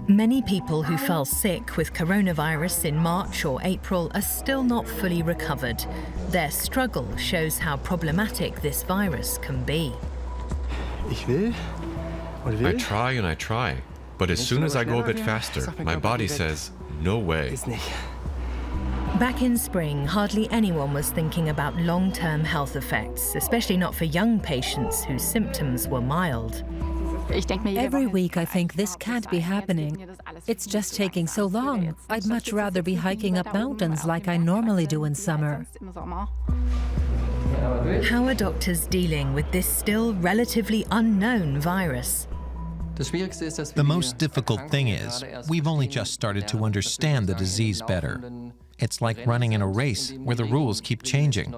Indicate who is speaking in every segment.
Speaker 1: Many people who fell sick with coronavirus in March or April are still not fully recovered. Their struggle shows how problematic this virus can be.
Speaker 2: I try and I try, but as soon as I go a bit faster, my body says, no way.
Speaker 1: Back in spring, hardly anyone was thinking about long-term health effects, especially not for young patients whose symptoms were mild.
Speaker 3: Every week I think this can't be happening. It's just taking so long. I'd much rather be hiking up mountains like I normally do in summer.
Speaker 1: How are doctors dealing with this still relatively unknown virus?
Speaker 4: The most difficult thing is, we've only just started to understand the disease better. It's like running in a race where the rules keep changing.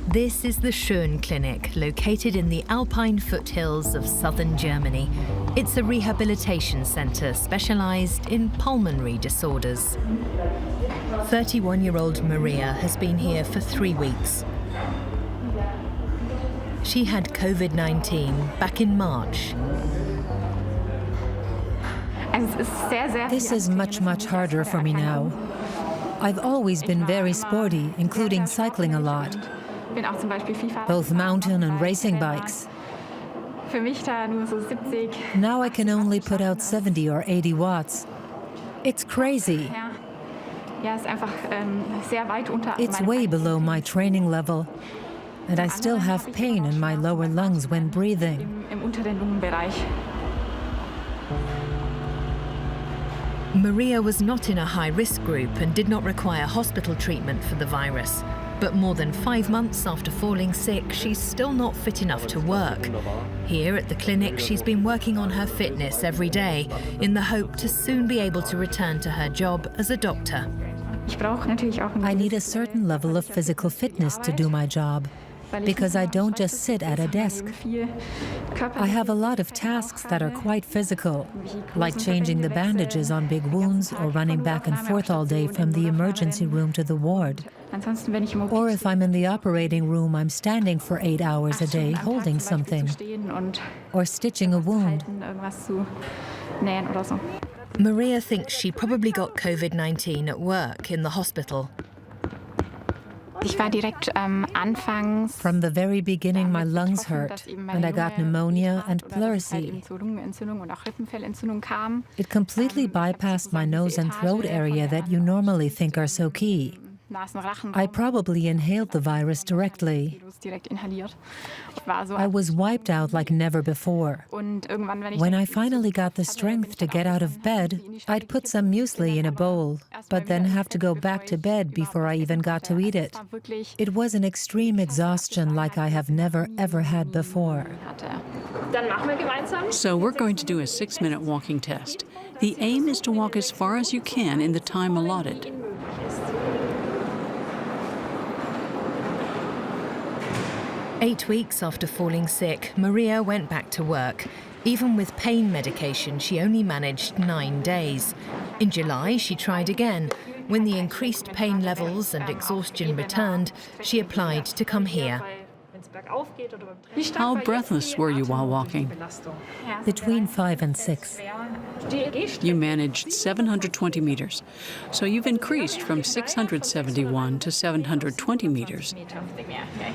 Speaker 1: This is the Schön Clinic, located in the Alpine foothills of southern Germany. It's a rehabilitation center specialized in pulmonary disorders. 31-year-old Maria has been here for 3 weeks. She had COVID-19 back in March.
Speaker 3: This is much harder for me now. I've always been very sporty, including cycling a lot. Both mountain and racing bikes. Now I can only put out 70 or 80 watts. It's crazy. It's way below my training level, and I still have pain in my lower lungs when breathing.
Speaker 1: Maria was not in a high-risk group and did not require hospital treatment for the virus. But more than 5 months after falling sick, she's still not fit enough to work. Here at the clinic, she's been working on her fitness every day in the hope to soon be able to return to her job as a doctor.
Speaker 3: I need a certain level of physical fitness to do my job, because I don't just sit at a desk. I have a lot of tasks that are quite physical, like changing the bandages on big wounds or running back and forth all day from the emergency room to the ward. Or if I'm in the operating room, I'm standing for 8 hours a day holding something, or stitching a wound.
Speaker 1: Maria thinks she probably got COVID-19 at work in the hospital.
Speaker 3: From the very beginning, my lungs hurt, and I got pneumonia and pleurisy. It completely bypassed my nose and throat area that you normally think are so key. I probably inhaled the virus directly. I was wiped out like never before. When I finally got the strength to get out of bed, I'd put some muesli in a bowl, but then have to go back to bed before I even got to eat it. It was an extreme exhaustion like I have never ever had before.
Speaker 5: So we're going to do a 6-minute walking test. The aim is to walk as far as you can in the time allotted.
Speaker 1: Eight weeks after falling sick, Maria went back to work. Even with pain medication, she only managed 9 days. In July, she tried again. When the increased pain levels and exhaustion returned, she applied to come here.
Speaker 5: How breathless were you while walking?
Speaker 3: Between 5 and 6.
Speaker 5: You managed 720 meters, so you've increased from 671 to 720 meters.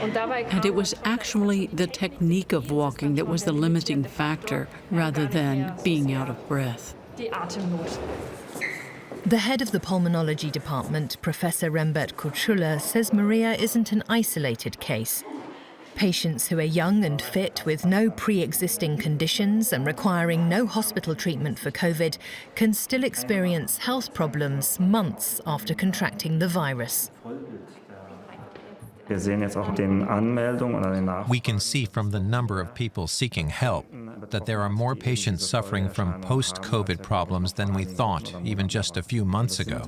Speaker 5: And it was actually the technique of walking that was the limiting factor, rather than being out of breath.
Speaker 1: The head of the pulmonology department, Professor Rembert Kutschuller, says Maria isn't an isolated case. Patients who are young and fit with no pre-existing conditions and requiring no hospital treatment for COVID can still experience health problems months after contracting the virus.
Speaker 4: We can see from the number of people seeking help that there are more patients suffering from post-COVID problems than we thought even just a few months ago.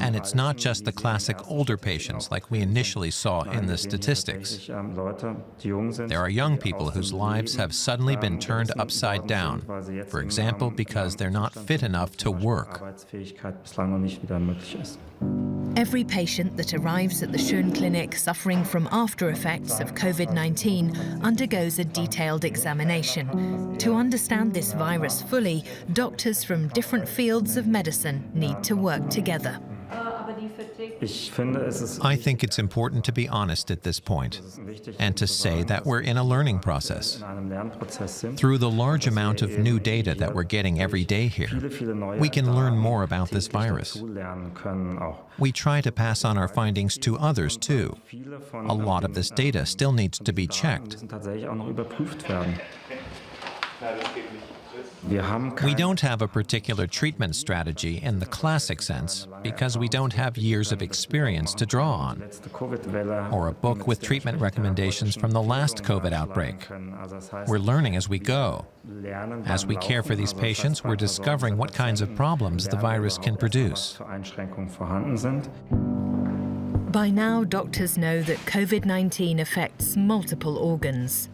Speaker 4: And it's not just the classic older patients like we initially saw in the statistics. There are young people whose lives have suddenly been turned upside down, for example, because they're not fit enough to work.
Speaker 1: Every patient that arrives at the Schön Clinic suffering from after effects of COVID-19 undergoes a detailed examination. To understand this virus fully, doctors from different fields of medicine need to work together.
Speaker 4: I think it's important to be honest at this point and to say that we're in a learning process. Through the large amount of new data that we're getting every day here, we can learn more about this virus. We try to pass on our findings to others too. A lot of this data still needs to be checked. We don't have a particular treatment strategy in the classic sense because we don't have years of experience to draw on, or a book with treatment recommendations from the last COVID outbreak. We're learning as we go. As we care for these patients, we're discovering what kinds of problems the virus can produce.
Speaker 1: By now, doctors know that COVID-19 affects multiple organs.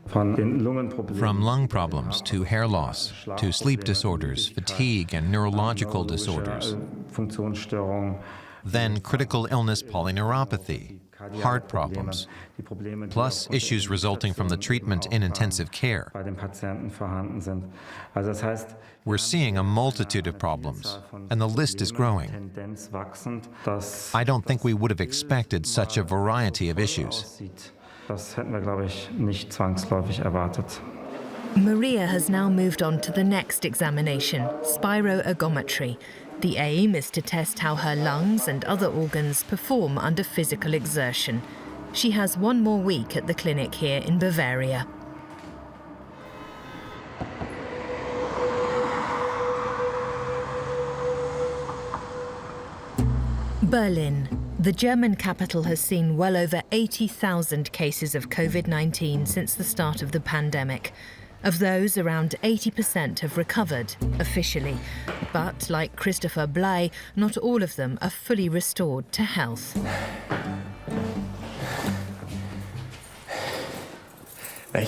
Speaker 4: From lung problems to hair loss, to sleep disorders, fatigue, and neurological disorders. Then critical illness polyneuropathy, heart problems, plus issues resulting from the treatment in intensive care. We're seeing a multitude of problems, and the list is growing. I don't think we would have expected such a variety of issues.
Speaker 6: Das hätten wir, glaube ich, nicht zwangsläufig erwartet.
Speaker 1: Maria has now moved on to the next examination, spiroergometry. The aim is to test how her lungs and other organs perform under physical exertion. She has one more week at the clinic here in Bavaria. Berlin. The German capital has seen well over 80,000 cases of COVID-19 since the start of the pandemic. Of those, around 80% have recovered, officially. But, like Christopher Bley, not all of them are fully restored to health.
Speaker 2: I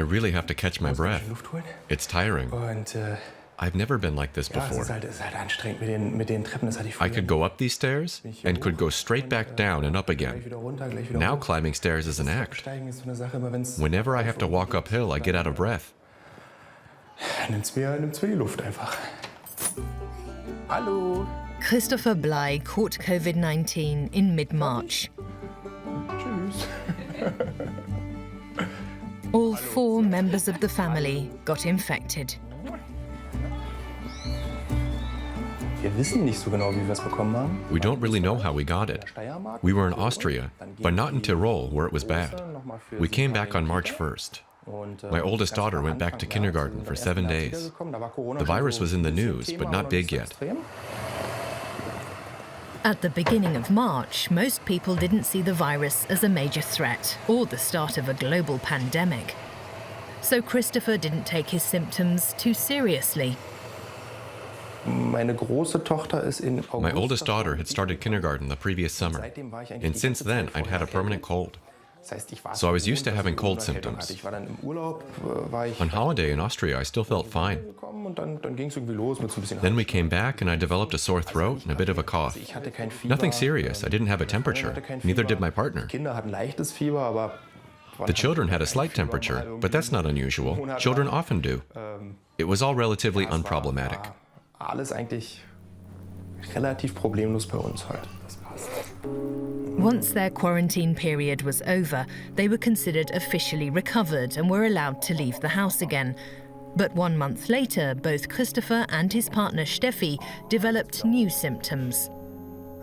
Speaker 2: really have to catch my breath. It's tiring. I've never been like this before. I could go up these stairs and could go straight back down and up again. Now climbing stairs is an act. Whenever I have to walk uphill, I get out of breath.
Speaker 1: Christopher Bley caught COVID-19 in mid-March. All 4 members of the family got infected.
Speaker 2: We don't really know how we got it. We were in Austria, but not in Tyrol, where it was bad. We came back on March 1st. My oldest daughter went back to kindergarten for 7 days. The virus was in the news, but not big yet.
Speaker 1: At the beginning of March, most people didn't see the virus as a major threat or the start of a global pandemic. So Christopher didn't take his symptoms too seriously.
Speaker 2: My oldest daughter had started kindergarten the previous summer, and since then I'd had a permanent cold. So I was used to having cold symptoms. On holiday in Austria, I still felt fine. Then we came back and I developed a sore throat and a bit of a cough. Nothing serious. I didn't have a temperature. Neither did my partner. The children had a slight temperature, but that's not unusual. Children often do. It was all relatively unproblematic.
Speaker 7: Alles eigentlich relativ problemlos bei uns halt.
Speaker 1: Once their quarantine period was over, they were considered officially recovered and were allowed to leave the house again. But 1 month later, both Christopher and his partner Steffi developed new symptoms.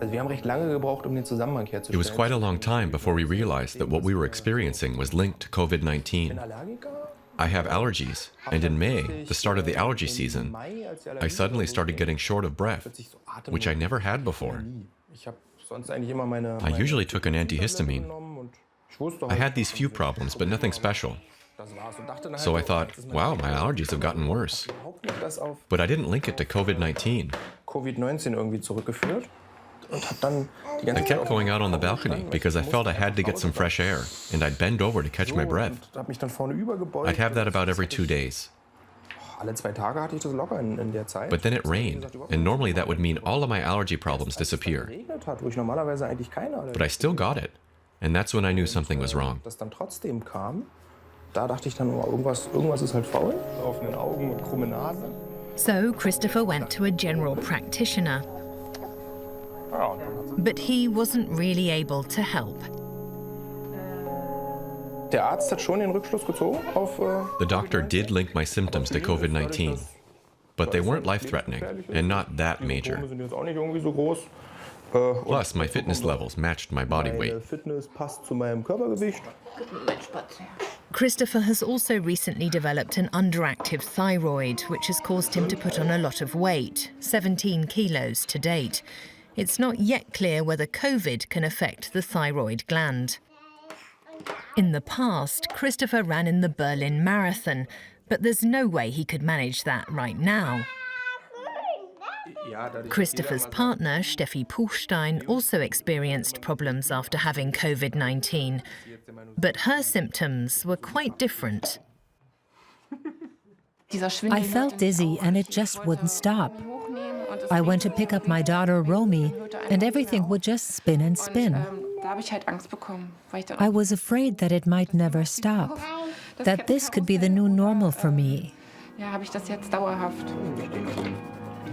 Speaker 2: It was quite a long time before we realized that what we were experiencing was linked to COVID-19. I have allergies, and in May, the start of the allergy season, I suddenly started getting short of breath, which I never had before. I usually took an antihistamine. I had these few problems, but nothing special. So I thought, wow, my allergies have gotten worse. But I didn't link it to COVID-19. I kept going out on the balcony because I felt I had to get some fresh air, and I'd bend over to catch my breath. I'd have that about every 2 days. But then it rained, and normally that would mean all of my allergy problems disappear. But I still got it, and that's when I knew something was wrong.
Speaker 1: So Christopher went to a general practitioner. But he wasn't really able to help.
Speaker 2: The doctor did link my symptoms to COVID-19, but they weren't life-threatening and not that major. Plus, my fitness levels matched my body weight.
Speaker 1: Christopher has also recently developed an underactive thyroid, which has caused him to put on a lot of weight, 17 kilos to date. It's not yet clear whether COVID can affect the thyroid gland. In the past, Christopher ran in the Berlin Marathon, but there's no way he could manage that right now. Christopher's partner, Steffi Puchstein, also experienced problems after having COVID-19, but her symptoms were quite different.
Speaker 3: I felt dizzy and it just wouldn't stop. I went to pick up my daughter Romy, and everything would just spin and spin. I was afraid that it might never stop, that this could be the new normal for me.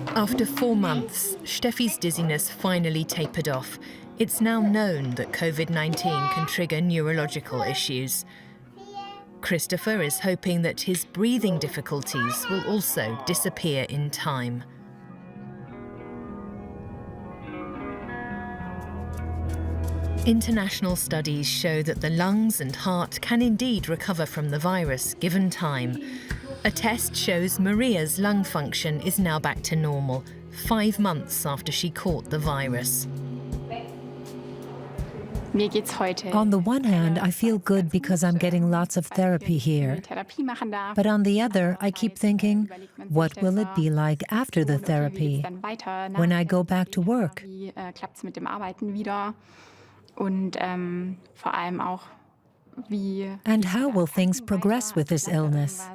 Speaker 1: After 4 months, Steffi's dizziness finally tapered off. It's now known that COVID-19 can trigger neurological issues. Christopher is hoping that his breathing difficulties will also disappear in time. International studies show that the lungs and heart can indeed recover from the virus, given time. A test shows Maria's lung function is now back to normal, 5 months after she caught the virus.
Speaker 3: On the one hand, I feel good because I'm getting lots of therapy here. But on the other, I keep thinking, what will it be like after the therapy, when I go back to work? And how will things progress with this illness?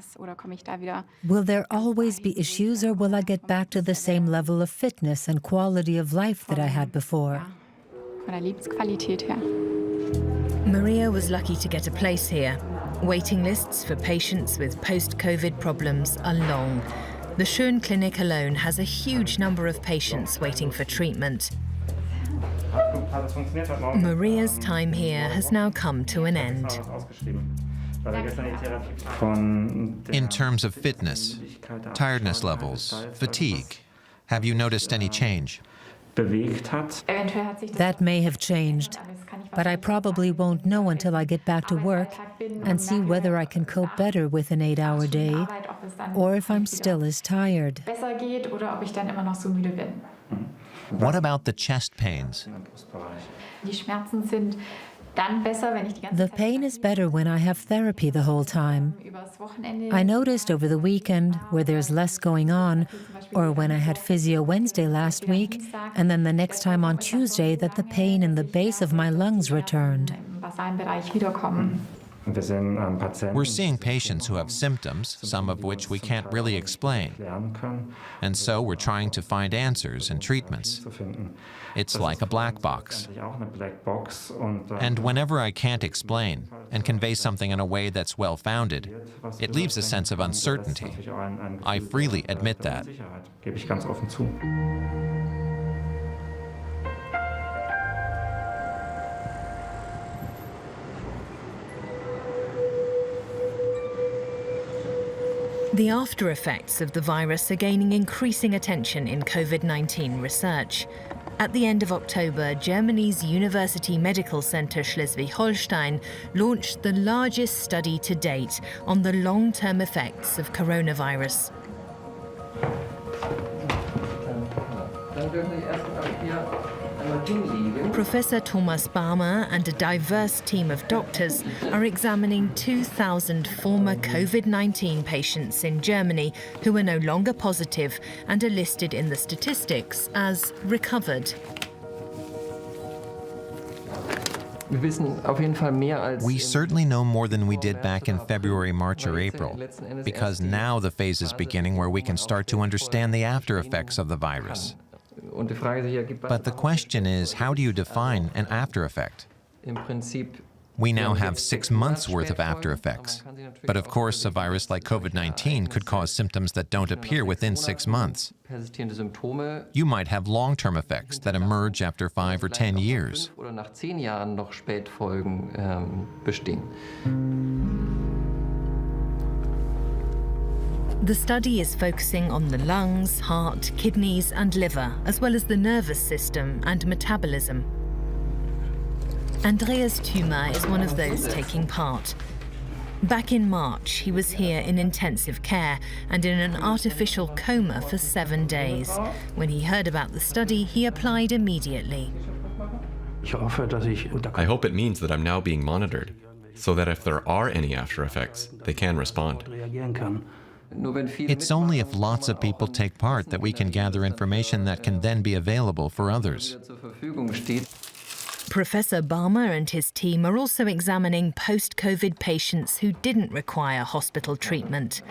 Speaker 3: Will there always be issues, or will I get back to the same level of fitness and quality of life that I had before?
Speaker 1: Maria was lucky to get a place here. Waiting lists for patients with post-COVID problems are long. The Schön Clinic alone has a huge number of patients waiting for treatment. Maria's time here has now come to an end.
Speaker 4: In terms of fitness, tiredness levels, fatigue, have you noticed any change?
Speaker 3: That may have changed, but I probably won't know until I get back to work and see whether I can cope better with an 8-hour day, or if I'm still as tired.
Speaker 4: What about the chest pains?
Speaker 3: The pain is better when I have therapy the whole time. I noticed over the weekend, where there's less going on, or when I had physio Wednesday last week, and then the next time on Tuesday, that the pain in the base of my lungs returned.
Speaker 4: We're seeing patients who have symptoms, some of which we can't really explain. And so we're trying to find answers and treatments. It's like a black box. And whenever I can't explain and convey something in a way that's well-founded, it leaves a sense of uncertainty. I freely admit that.
Speaker 1: The after effects of the virus are gaining increasing attention in COVID-19 research. At the end of October, Germany's University Medical Center Schleswig-Holstein launched the largest study to date on the long-term effects of coronavirus. Professor Thomas Barmer and a diverse team of doctors are examining 2,000 former COVID-19 patients in Germany who are no longer positive and are listed in the statistics as recovered.
Speaker 4: We certainly know more than we did back in February, March, or April, because now the phase is beginning where we can start to understand the after effects of the virus. But the question is, how do you define an after effect? We now have 6 months' worth of after effects. But of course, a virus like COVID-19 could cause symptoms that don't appear within 6 months. You might have long-term effects that emerge after 5 or 10 years.
Speaker 1: The study is focusing on the lungs, heart, kidneys and liver, as well as the nervous system and metabolism. Andreas Thümer is one of those taking part. Back in March, he was here in intensive care and in an artificial coma for 7 days. When he heard about the study, he applied immediately.
Speaker 2: I hope it means that I'm now being monitored, so that if there are any after effects, they can respond.
Speaker 4: It's only if lots of people take part that we can gather information that can then be available for others.
Speaker 1: Professor Barmer and his team are also examining post-COVID patients who didn't require hospital treatment.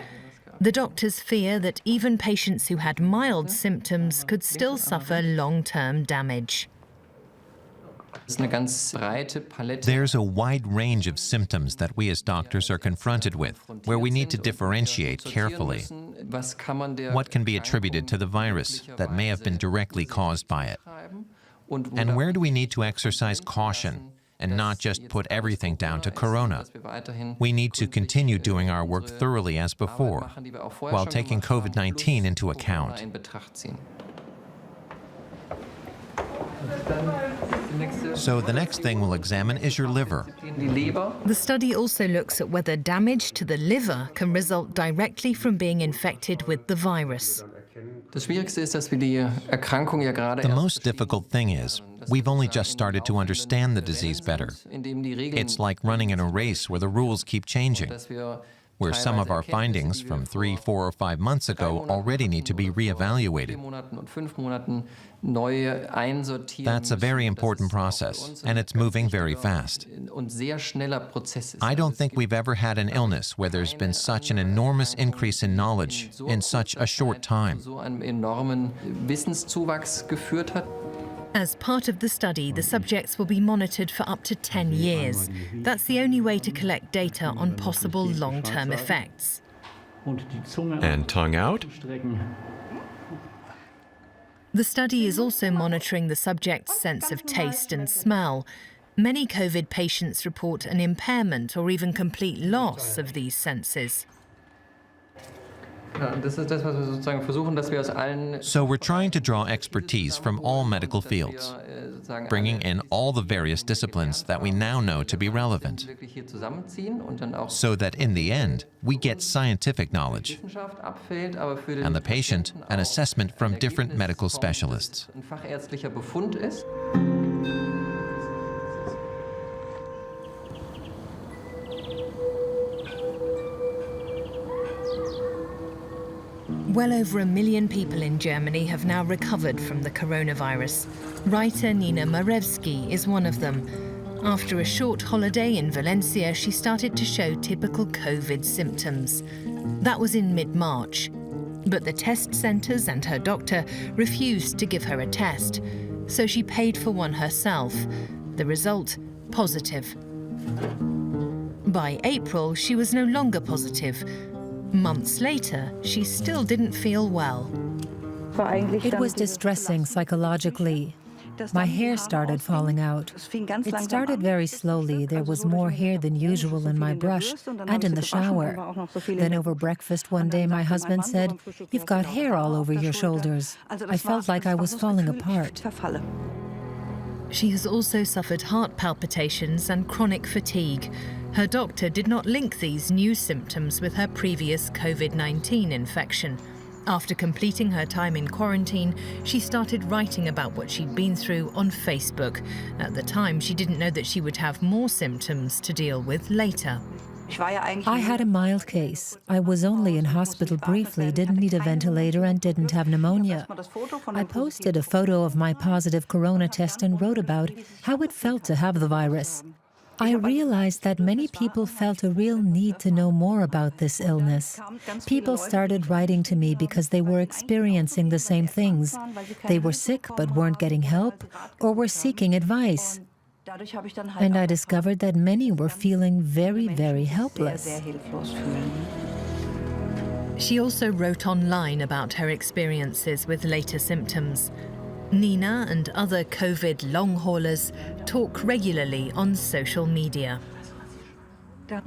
Speaker 1: The doctors fear that even patients who had mild symptoms could still suffer long-term damage.
Speaker 4: There's a wide range of symptoms that we as doctors are confronted with, where we need to differentiate carefully. What can be attributed to the virus that may have been directly caused by it? And where do we need to exercise caution and not just put everything down to corona? We need to continue doing our work thoroughly as before, while taking COVID-19 into account. So the next thing we'll examine is your liver.
Speaker 1: The study also looks at whether damage to the liver can result directly from being infected with the virus.
Speaker 4: The most difficult thing is, we've only just started to understand the disease better. It's like running in a race where the rules keep changing, where some of our findings from 3, 4, or 5 months ago already need to be reevaluated. That's a very important process, and it's moving very fast. I don't think we've ever had an illness where there's been such an enormous increase in knowledge in such a short time.
Speaker 1: As part of the study, the subjects will be monitored for up to 10 years. That's the only way to collect data on possible long-term effects.
Speaker 2: And tongue out?
Speaker 1: The study is also monitoring the subject's sense of taste and smell. Many COVID patients report an impairment or even complete loss of these senses.
Speaker 4: So we're trying to draw expertise from all medical fields, bringing in all the various disciplines that we now know to be relevant, so that in the end, we get scientific knowledge, and the patient an assessment from different medical specialists.
Speaker 1: Well over 1 million people in Germany have now recovered from the coronavirus. Writer Nina Marewski is one of them. After a short holiday in Valencia, she started to show typical COVID symptoms. That was in mid-March. But the test centres and her doctor refused to give her a test, so she paid for one herself. The result, positive. By April, she was no longer positive. Months later, she still didn't feel well.
Speaker 3: It was distressing psychologically. My hair started falling out. It started very slowly. There was more hair than usual in my brush and in the shower. Then over breakfast one day, my husband said, "You've got hair all over your shoulders." I felt like I was falling apart.
Speaker 1: She has also suffered heart palpitations and chronic fatigue. Her doctor did not link these new symptoms with her previous COVID-19 infection. After completing her time in quarantine, she started writing about what she'd been through on Facebook. At the time, she didn't know that she would have more symptoms to deal with later.
Speaker 3: I had a mild case. I was only in hospital briefly, didn't need a ventilator and didn't have pneumonia. I posted a photo of my positive corona test and wrote about how it felt to have the virus. I realized that many people felt a real need to know more about this illness. People started writing to me because they were experiencing the same things. They were sick but weren't getting help or were seeking advice. And I discovered that many were feeling very, very helpless.
Speaker 1: She also wrote online about her experiences with later symptoms. Nina and other COVID long haulers talk regularly on social media.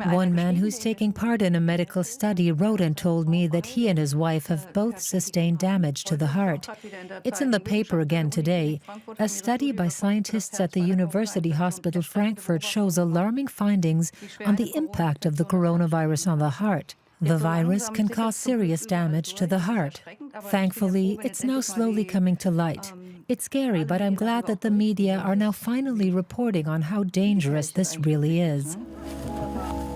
Speaker 3: One man who's taking part in a medical study wrote and told me that he and his wife have both sustained damage to the heart. It's in the paper again today. A study by scientists at the University Hospital Frankfurt shows alarming findings on the impact of the coronavirus on the heart. The virus can cause serious damage to the heart. Thankfully, it's now slowly coming to light. It's scary, but I'm glad that the media are now finally reporting on how dangerous this really is.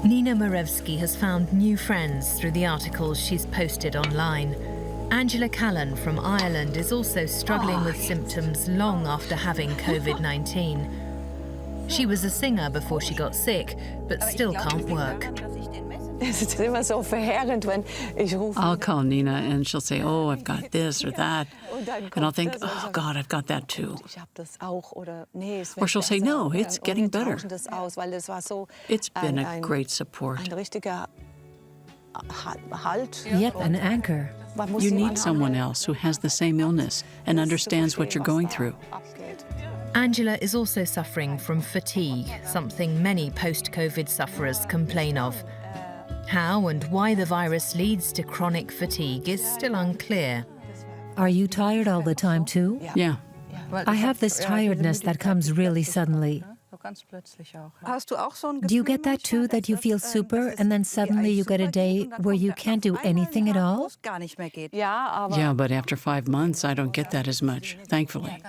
Speaker 1: Nina Marevsky has found new friends through the articles she's posted online. Angela Callan from Ireland is also struggling with symptoms long after having COVID-19. She was a singer before she got sick, but still can't work.
Speaker 5: I'll call Nina and she'll say, oh, I've got this or that. And I'll think, oh, God, I've got that too. Or she'll say, no, it's getting better. It's been a great support.
Speaker 3: Yep, an anchor.
Speaker 5: You need someone else who has the same illness and understands what you're going through.
Speaker 1: Angela is also suffering from fatigue, something many post-COVID sufferers complain of. How and why the virus leads to chronic fatigue is still unclear.
Speaker 3: Are you tired all the time too?
Speaker 5: Yeah.
Speaker 3: I have this tiredness that comes really suddenly. Do you get that too, that you feel super and then suddenly you get a day where you can't do anything at all?
Speaker 5: Yeah, but after 5 months, I don't get that as much, thankfully.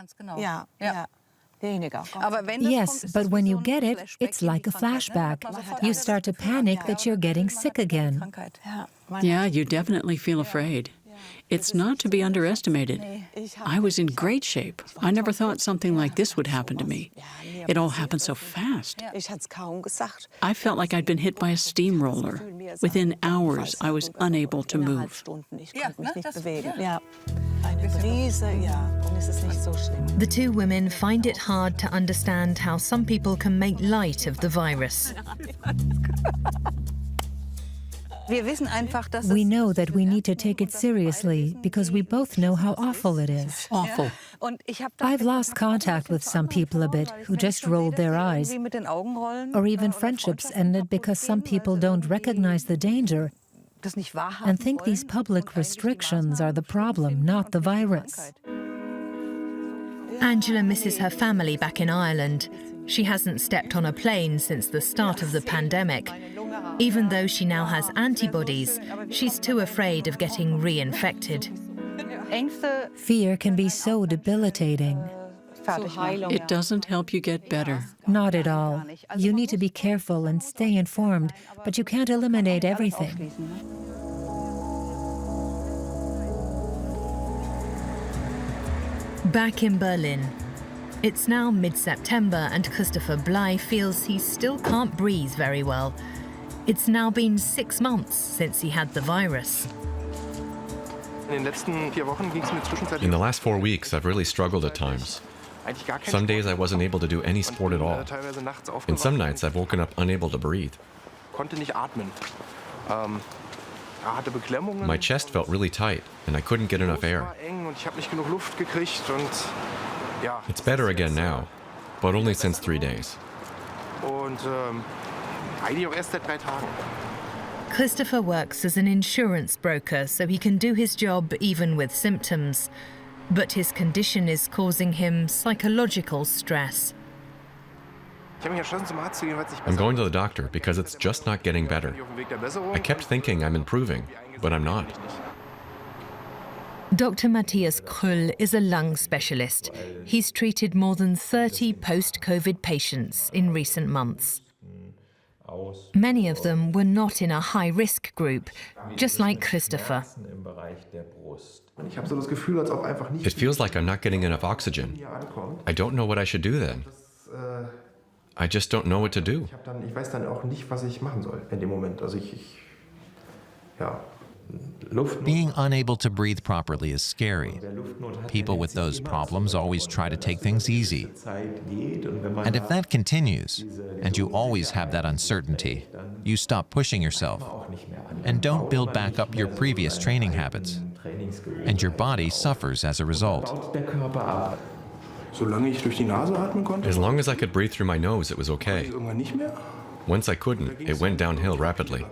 Speaker 3: Yes, but when you get it, it's like a flashback. You start to panic that you're getting sick again.
Speaker 5: Yeah, you definitely feel afraid. It's not to be underestimated. I was in great shape. I never thought something like this would happen to me. It all happened so fast. I felt like I'd been hit by a steamroller. Within hours, I was unable to move.
Speaker 1: The two women find it hard to understand how some people can make light of the virus.
Speaker 3: We know that we need to take it seriously because we both know how awful it is.
Speaker 5: Awful.
Speaker 3: I've lost contact with some people a bit who just rolled their eyes. Or even friendships ended because some people don't recognize the danger and think these public restrictions are the problem, not the virus.
Speaker 1: Angela misses her family back in Ireland. She hasn't stepped on a plane since the start of the pandemic. Even though she now has antibodies, she's too afraid of getting reinfected.
Speaker 3: Fear can be so debilitating.
Speaker 5: It doesn't help you get better.
Speaker 3: Not at all. You need to be careful and stay informed, but you can't eliminate everything.
Speaker 1: Back in Berlin. It's now mid-September and Christopher Bley feels he still can't breathe very well. It's now been 6 months since he had the virus.
Speaker 2: In the last 4 weeks, I've really struggled at times. Some days I wasn't able to do any sport at all. And some nights I've woken up unable to breathe. My chest felt really tight, and I couldn't get enough air. It's better again now, but only since 3 days.
Speaker 1: Christopher works as an insurance broker, so he can do his job even with symptoms. But his condition is causing him psychological stress.
Speaker 2: I'm going to the doctor because it's just not getting better. I kept thinking I'm improving, but I'm not.
Speaker 1: Dr. Matthias Krüll is a lung specialist. He's treated more than 30 post-COVID patients in recent months. Many of them were not in a high-risk group, just like Christopher.
Speaker 2: It feels like I'm not getting enough oxygen. I don't know what I should do then. I just don't know what to do.
Speaker 4: Being unable to breathe properly is scary. People with those problems always try to take things easy. And if that continues, and you always have that uncertainty, you stop pushing yourself and don't build back up your previous training habits. And your body suffers as a result.
Speaker 2: As long as I could breathe through my nose, it was okay. Once I couldn't, it went downhill rapidly.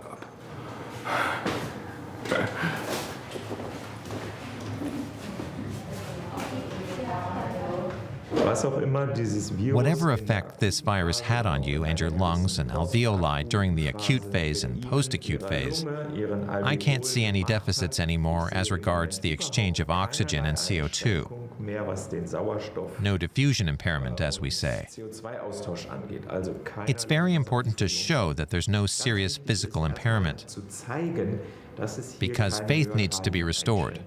Speaker 4: Whatever effect this virus had on you and your lungs and alveoli during the acute phase and post-acute phase, I can't see any deficits anymore as regards the exchange of oxygen and CO2. No diffusion impairment, as we say. It's very important to show that there's no serious physical impairment, because faith needs to be restored,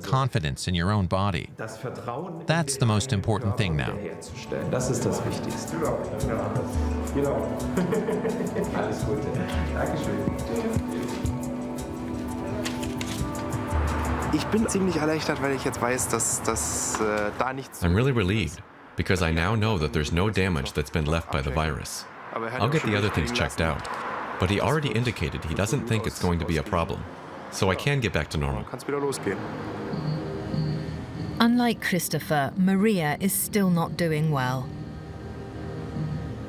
Speaker 4: confidence in your own body. That's the most important thing now.
Speaker 2: I'm really relieved, because I now know that there's no damage that's been left by the virus. I'll get the other things checked out. But he already indicated he doesn't think it's going to be a problem, so I can get back to normal.
Speaker 1: Unlike Christopher, Maria is still not doing well.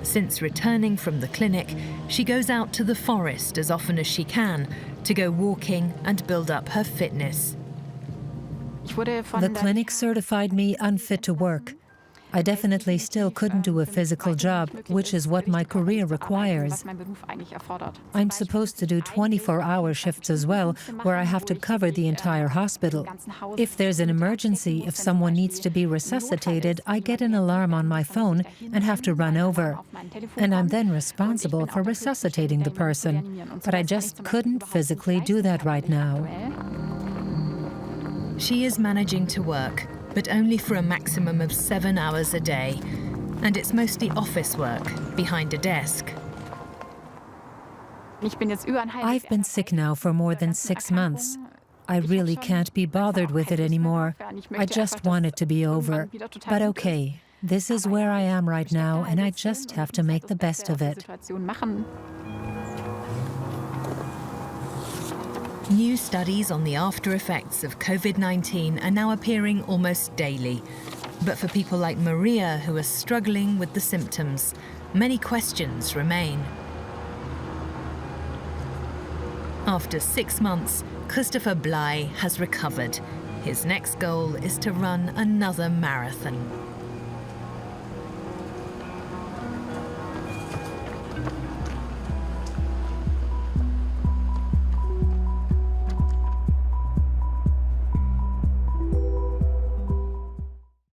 Speaker 1: Since returning from the clinic, she goes out to the forest as often as she can to go walking and build up her fitness.
Speaker 3: The clinic certified me unfit to work. I definitely still couldn't do a physical job, which is what my career requires. I'm supposed to do 24-hour shifts as well, where I have to cover the entire hospital. If there's an emergency, if someone needs to be resuscitated, I get an alarm on my phone and have to run over. And I'm then responsible for resuscitating the person. But I just couldn't physically do that right now.
Speaker 1: She is managing to work, but only for a maximum of 7 hours a day. And it's mostly office work, behind a desk.
Speaker 3: I've been sick now for more than 6 months. I really can't be bothered with it anymore. I just want it to be over. But okay, this is where I am right now, and I just have to make the best of it.
Speaker 1: New studies on the after effects of COVID-19 are now appearing almost daily. But for people like Maria, who are struggling with the symptoms, many questions remain. After 6 months, Christopher Bley has recovered. His next goal is to run another marathon.